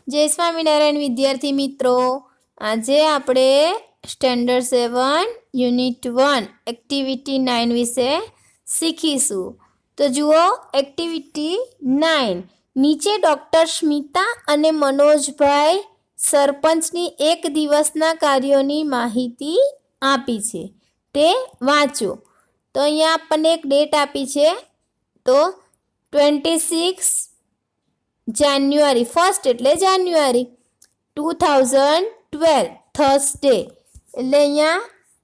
જય સ્વામિનારાયણ વિદ્યાર્થી મિત્રો, આજે આપણે સ્ટેન્ડર્ડ 7 યુનિટ 1 એક્ટિવિટી 9 વિશે શીખીશું. તો જુઓ, એક્ટિવિટી 9 નીચે ડૉક્ટર સ્મિતા અને મનોજભાઈ સરપંચની એક દિવસના કાર્યોની માહિતી આપી છે, તે વાંચો. તો અહીંયા આપણને એક ડેટ આપી છે, તો 26 જાન્યુઆરી, ફર્સ્ટ એટલે જાન્યુઆરી 2012 થર્સડે, એટલે અહીંયા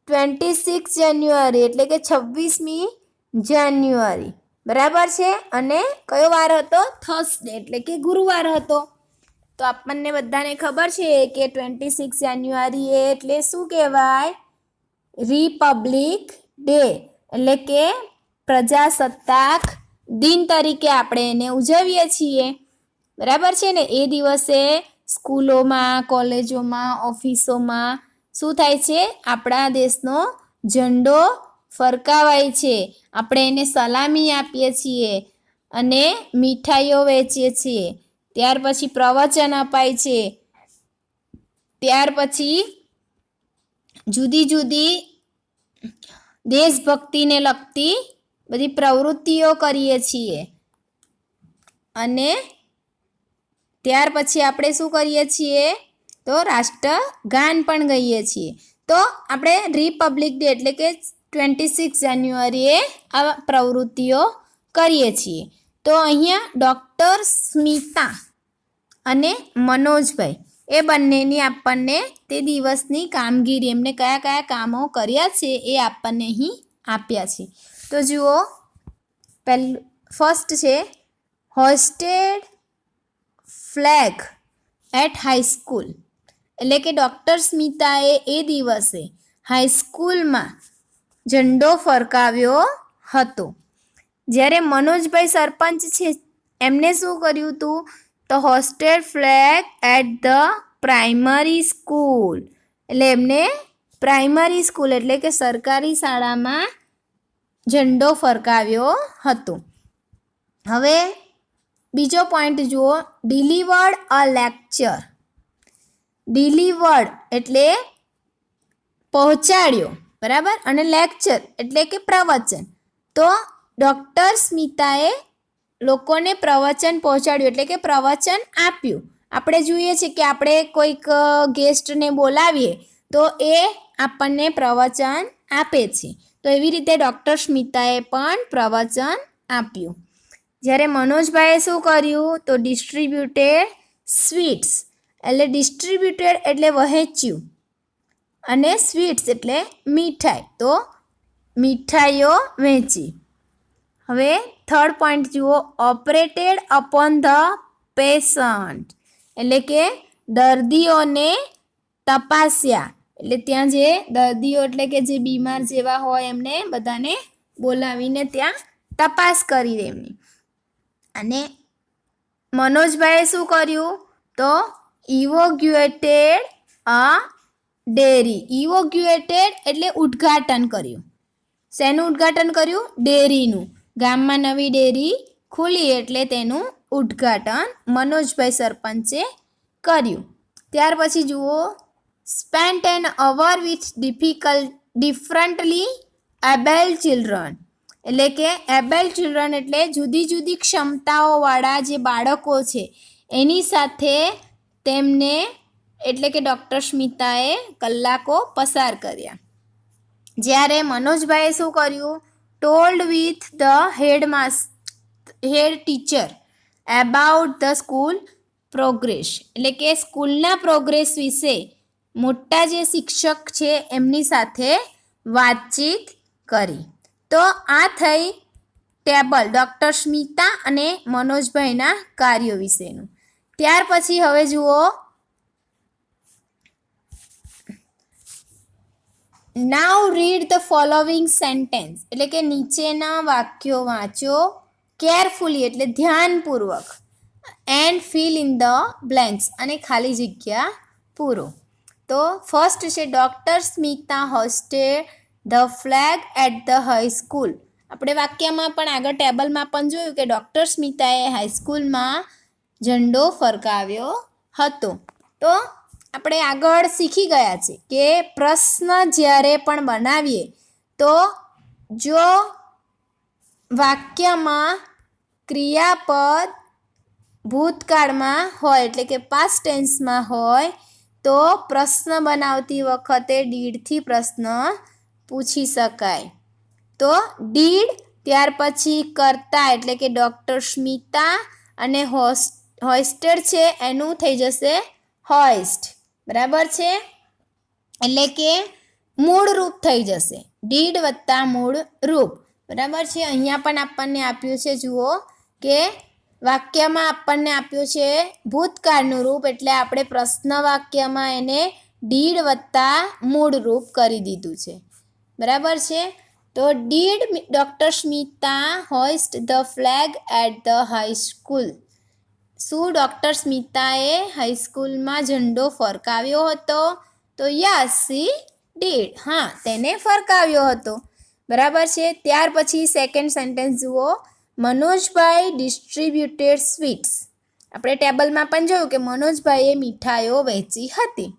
26 જાન્યુઆરી એટલે કે 26મી જાન્યુઆરી, બરાબર છે. અને કયો વાર હતો? થર્સડે એટલે કે ગુરુવાર હતો. તો આપણને બધાને ખબર છે કે 26 જાન્યુઆરી એટલે શું કહેવાય? રિપબ્લિક ડે, એટલે કે પ્રજાસત્તાક દિન તરીકે આપણે એને ઉજવીએ છીએ, બરાબર છે ને. એ દિવસે સ્કૂલોમાં, કોલેજોમાં, ઓફિસોમાં શું થાય છે? આપણા દેશનો ઝંડો ફરકાવાય છે, આપણે એને સલામી આપીએ છીએ અને મીઠાઈઓ વહેંચીએ છીએ. ત્યાર પછી પ્રવચન અપાય છે, ત્યાર પછી જુદી જુદી દેશભક્તિને લગતી બધી પ્રવૃત્તિઓ કરીએ છીએ અને ત્યાર પછી આપણે શું કરીએ છીએ? તો રાષ્ટ્રગાન પણ ગાઈએ છીએ. તો આપણે રિપબ્લિક ડે એટલે કે 26 જાન્યુઆરીએ આ પ્રવૃત્તિઓ કરીએ છીએ. તો અહીંયા ડૉક્ટર સ્મિતા અને મનોજભાઈ એ બંનેની આપણને તે દિવસની કામગીરી, એમને કયા કયા કામો કર્યા છે એ આપણને અહીં આપ્યા છે. તો જુઓ, ફર્સ્ટ છે હોસ્ટેડ ફ્લેગ એટ હાઈસ્કૂલ, એટલે કે ડૉક્ટર સ્મિતાએ એ દિવસે હાઈસ્કૂલમાં ઝંડો ફરકાવ્યો હતો. જ્યારે મનોજભાઈ સરપંચ છે, એમને શું કર્યું હતું? તો hosted flag at the primary school, એટલે એમને પ્રાઇમરી સ્કૂલ એટલે કે સરકારી શાળામાં ઝંડો ફરકાવ્યો હતો. હવે બીજો પોઈન્ટ જુઓ, ડિલિવર્ડ અ લેક્ચર. ડિલિવર્ડ એટલે પહોંચાડ્યો, બરાબર, અને લેક્ચર એટલે કે પ્રવચન. તો ડૉક્ટર સ્મિતાએ લોકોને પ્રવચન પહોંચાડ્યું એટલે કે પ્રવચન આપ્યું. આપણે જોઈએ છીએ કે આપણે કોઈક ગેસ્ટને બોલાવીએ તો એ આપણને પ્રવચન આપે છે. તો એવી રીતે ડૉક્ટર સ્મિતાએ પણ પ્રવચન આપ્યું. જ્યારે મનોજભાઈએ શું કર્યું? તો ડિસ્ટ્રીબ્યુટેડ સ્વીટ્સ, એટલે ડિસ્ટ્રીબ્યુટેડ એટલે વહેંચ્યું અને સ્વીટ્સ એટલે મીઠાઈ, તો મીઠાઈઓ વહેંચી. હવે થર્ડ પોઈન્ટ જુઓ, ઓપરેટેડ અપોન ધ પેશન્ટ, એટલે કે દર્દીઓને તપાસ્યા, એટલે ત્યાં જે દર્દીઓ એટલે કે જે બીમાર જેવા હોય એમને બધાને બોલાવીને ત્યાં તપાસ કરી એમની. અને મનોજભાઈએ શું કર્યું? તો ઇવોગ્યુએટેડ અ ડેરી. ઇવોગ્યુએટેડ એટલે ઉદ્ઘાટન કર્યું. શેનું ઉદ્ઘાટન કર્યું? ડેરીનું. ગામમાં નવી ડેરી ખુલી એટલે તેનું ઉદ્ઘાટન મનોજભાઈ સરપંચે કર્યું. ત્યાર પછી જુઓ, spent an hour with differently able children, એટલે કે એબલ ચિલ્ડ્રન એટલે જુદી જુદી ક્ષમતાઓવાળા જે બાળકો છે એની સાથે તેમને એટલે કે ડૉક્ટર સ્મિતાએ કલાકો પસાર કર્યા. જ્યારે મનોજભાઈએ શું કર્યું? Told with the head teacher about the school progress, એટલે કે સ્કૂલના પ્રોગ્રેસ વિશે મોટા જે શિક્ષક છે એમની સાથે વાતચીત કરી. તો આ થઈ ટેબલ ડૉક્ટર સ્મિતા અને મનોજભાઈના કાર્યો વિશેનું. ત્યાર પછી હવે જુઓ, now read the following sentence, એટલે કે નીચેના વાક્યો વાંચો કેરફુલી એટલે ધ્યાનપૂર્વક, and fill in the blanks અને ખાલી જગ્યા પૂરો. તો ફર્સ્ટ છે doctor Smita hosted the flag at the high school. આપણે વાક્યમાં પણ આગળ ટેબલમાં પણ જોયું કે ડૉક્ટર સ્મિતાએ હાઈસ્કૂલમાં ઝંડો ફરકાવ્યો હતો. તો આપણે આગળ શીખી ગયા છે કે પ્રશ્ન જ્યારે પણ બનાવીએ તો જો વાક્યમાં ક્રિયાપદ ભૂતકાળમાં હોય એટલે કે પાસ્ટ ટેન્સમાં હોય તો પ્રશ્ન બનાવતી વખતે ડીડથી પ્રશ્ન પૂછી શકાય. તો ડીડ, ત્યાર પછી કરતા એટલે કે ડૉક્ટર સ્મિતા અને હોઇસ્ટેડ છે એનું થઈ જશે હોઇસ્ટ. બરાબર છે, એટલે કે મૂળ રૂપ થઈ જશે, ડીડ વત્તા મૂળ રૂપ. બરાબર છે, અહીંયા પણ આપણને આપ્યું છે, જુઓ કે વાક્યમાં આપણને આપ્યું છે ભૂતકાળનું રૂપ એટલે આપણે પ્રશ્ન વાક્યમાં એને ડીડ વત્તા મૂળ રૂપ કરી દીધું છે. બરાબર છે, તો did doctor Smita hoist the flag at the high school. શું ડૉક્ટર સ્મિતાએ હાઈસ્કૂલમાં ઝંડો ફરકાવ્યો હતો? તો યસ શી ડીડ, હા તેને ફરકાવ્યો હતો. બરાબર છે, ત્યાર પછી સેકન્ડ સેન્ટેન્સ જુઓ, મનોજભાઈ ડિસ્ટ્રીબ્યુટેડ સ્વીટ્સ. આપણે ટેબલમાં પણ જોયું કે મનોજભાઈએ મીઠાઈઓ વહેંચી હતી.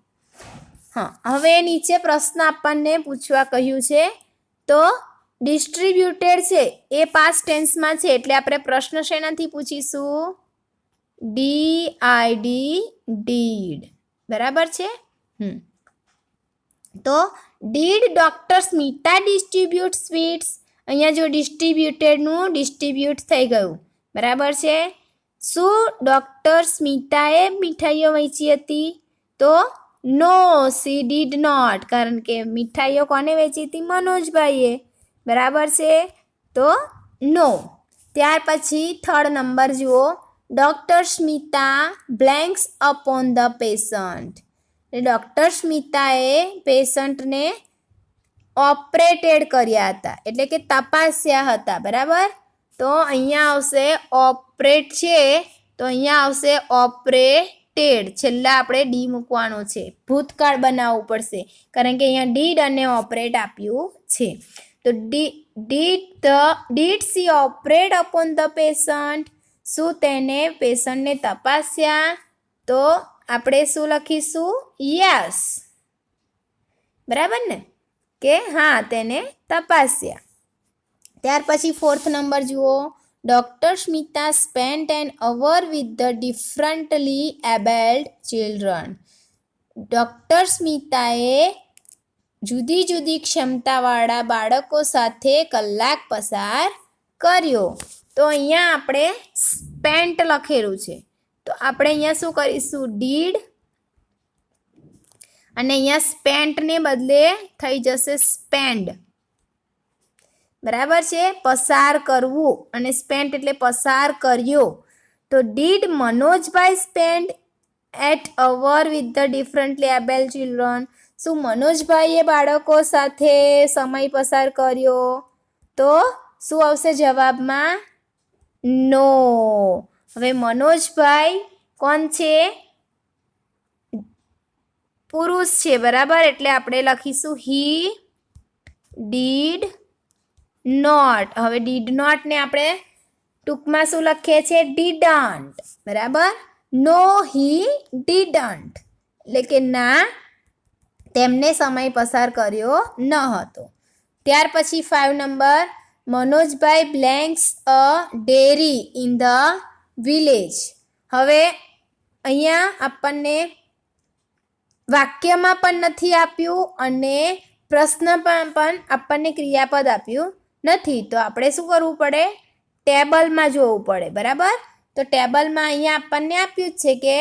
હા, હવે નીચે પ્રશ્ન આપણને પૂછવા કહ્યું છે. તો ડિસ્ટ્રીબ્યુટેડ છે એ પાસ્ટ ટેન્સમાં છે એટલે આપણે પ્રશ્ન શેનાથી પૂછીશું? DID, did. બરાબર છે. તો did doctor Smita distribute sweets. અહીંયા જો ડિસ્ટ્રીબ્યુટેડનું ડિસ્ટ્રીબ્યુટ થઈ ગયું. બરાબર છે. શું ડૉક્ટર સ્મિતાએ મીઠાઈઓ વહેંચી હતી? તો નો શી ડીડ નોટ, કારણ કે મીઠાઈઓ કોને વહેંચી હતી? મનોજભાઈએ. બરાબર છે, તો નો. ત્યાર પછી થર્ડ નંબર જુઓ, doctor Smita blanks upon the patient. Doctor સ્મિતાએ પેશન્ટને ઓપરેટેડ કર્યા હતા એટલે કે તપાસ્યા હતા. બરાબર, તો અહીંયા આવશે ઓપરેટ છે તો અહીંયા આવશે ઓપરેટેડ. છેલ્લા આપણે ડી મૂકવાનું છે, ભૂતકાળ બનાવવું પડશે કારણ કે અહીંયા ડીડ અને ઓપરેટ આપ્યું છે. તો did she operate upon the patient. શું તેને પેશન્ટને તપાસ્યા? તો આપણે શું લખીશું? યસ. બરાબર ને, કે હા તેને તપાસ્યા. ત્યાર પછી ફોર્થ નંબર જુઓ, doctor Smita spent an hour with the differently abled children. Doctor સ્મિતાએ જુદી જુદી ક્ષમતાવાળા બાળકો સાથે કલાક પસાર કર્યો. તો અહીંયા આપણે સ્પેન્ટ લખેલું છે તો આપણે અહીંયા શું કરીશું? ડીડ, અને અહીંયા સ્પેન્ટને બદલે થઈ જશે સ્પેન્ડ. બરાબર છે, પસાર કરવું અને સ્પેન્ટ એટલે પસાર કર્યો. તો did Manojbhai spend at hour with the differently abled children. શું મનોજભાઈએ બાળકો સાથે સમય પસાર કર્યો? તો શું આવશે જવાબમાં? નો. હવે મનોજભાઈ કોણ છે? પુરુષ છે. બરાબર, એટલે આપણે લખીશું હી ડીડ નોટ. હવે ડીડ નોટને આપણે ટૂંકમાં શું લખીએ છીએ? ડીડન્ટ. બરાબર, નો હી ડીડન્ટ એટલે કે ના, તેમને સમય પસાર કર્યો ન હતો. ત્યાર પછી 5 number, Manojbhai blanks a dairy in the village. હવે અહીંયા આપણને વાક્યમાં પણ નથી આપ્યું અને પ્રશ્નમાં પણ આપણને ક્રિયાપદ આપ્યું નથી. તો આપણે શું કરવું પડે? ટેબલમાં જોવું પડે. બરાબર, તો ટેબલમાં અહીંયા આપણને આપ્યું જ છે કે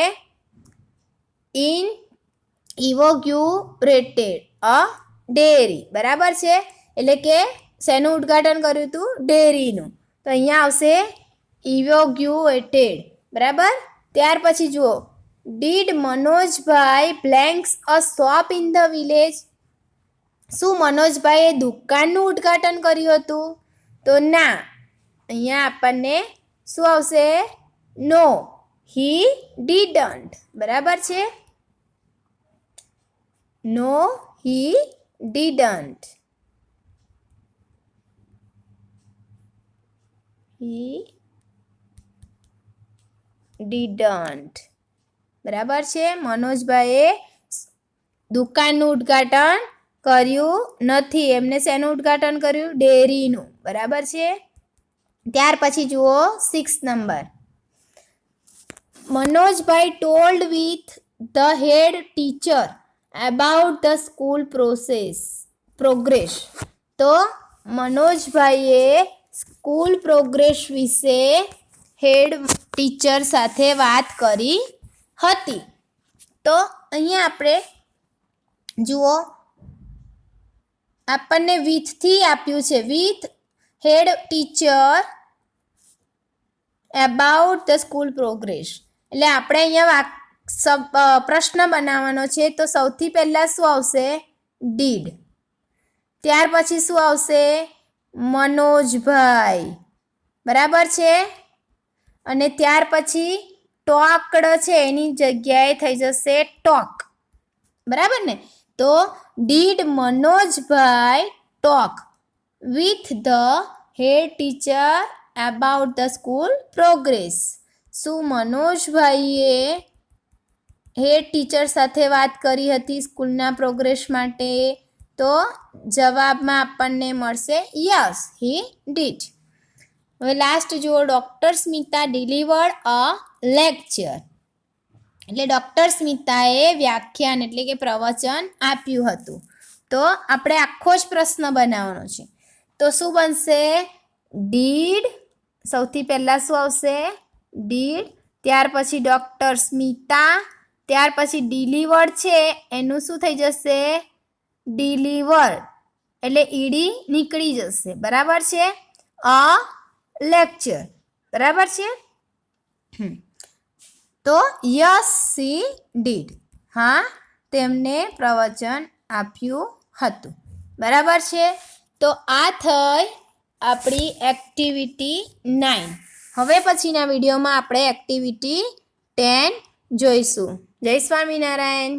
ઇન ઇવોગ્યુરેટેડ અ ડેરી. બરાબર છે, એટલે કે શેનું ઉદ્ઘાટન કર્યું હતું? ડેરીનું. તો અહીંયા આવશે ઇવોગ્યુએટેડ. બરાબર, ત્યાર પછી જુઓ, did Manojbhai blanks a shop in the village. શું મનોજભાઈએ દુકાનનું ઉદ્ઘાટન કર્યું હતું? તો ના, અહીંયા આપણને શું આવશે? નો હી ડીડન્ટ. બરાબર છે, નો હી ડીડન્ટ. He didn't. બરાબર છે. મનોજભાઈએ દુકાનનું ઉદ્ઘાટન કર્યું નથી. એમને શેનું ઉદ્ઘાટન કર્યું? ડેરીનું. બરાબર છે. ત્યાર પછી જુઓ 6 number. Manojbhai told with the head teacher about the school progress. તો મનોજભાઈએ સ્કૂલ પ્રોગ્રેસ વિશે હેડ ટીચર સાથે વાત કરી હતી. તો અહીંયા આપણે જુઓ આપણને વિથથી આપ્યું છે. With head teacher about the school progress. એટલે આપણે અહીંયા પ્રશ્ન બનાવવાનો છે. તો સૌથી પહેલાં શું આવશે? ડીડ. ત્યાર પછી શું આવશે? મનોજભાઈ. બરાબર છે. અને ત્યાર પછી ટોકડ છે એની જગ્યાએ થઈ જશે ટોક. બરાબર ને? તો did Manojbhai talk with the head teacher about the school progress. શું મનોજભાઈએ હેડ ટીચર સાથે વાત કરી હતી સ્કૂલના પ્રોગ્રેસ માટે? તો જવાબમાં આપણને મળશે યસ, હી ડીડ. હવે લાસ્ટ જુઓ, ડૉક્ટર સ્મિતા ડિલિવર્ડ અ લેક્ચર. એટલે ડૉક્ટર સ્મિતાએ વ્યાખ્યાન એટલે કે પ્રવચન આપ્યું હતું. તો આપણે આખો જ પ્રશ્ન બનાવવાનો છે. તો શું બનશે? ડીડ. સૌથી પહેલાં શું આવશે? ડીડ. ત્યાર પછી ડૉક્ટર સ્મિતા. ત્યાર પછી ડિલિવર્ડ છે એનું શું થઈ જશે? ડિલિવર્ડ. એટલે ઈડી નીકળી જશે. બરાબર છે. અ લેક્ચર. બરાબર છે. તો યસ સી ડીડ. હા, તેમને પ્રવચન આપ્યું હતું. બરાબર છે. તો આ થઈ આપણી એક્ટિવિટી 9. હવે પછીના વિડીયોમાં આપણે એક્ટિવિટી 10 જોઈશું. જય સ્વામિનારાયણ.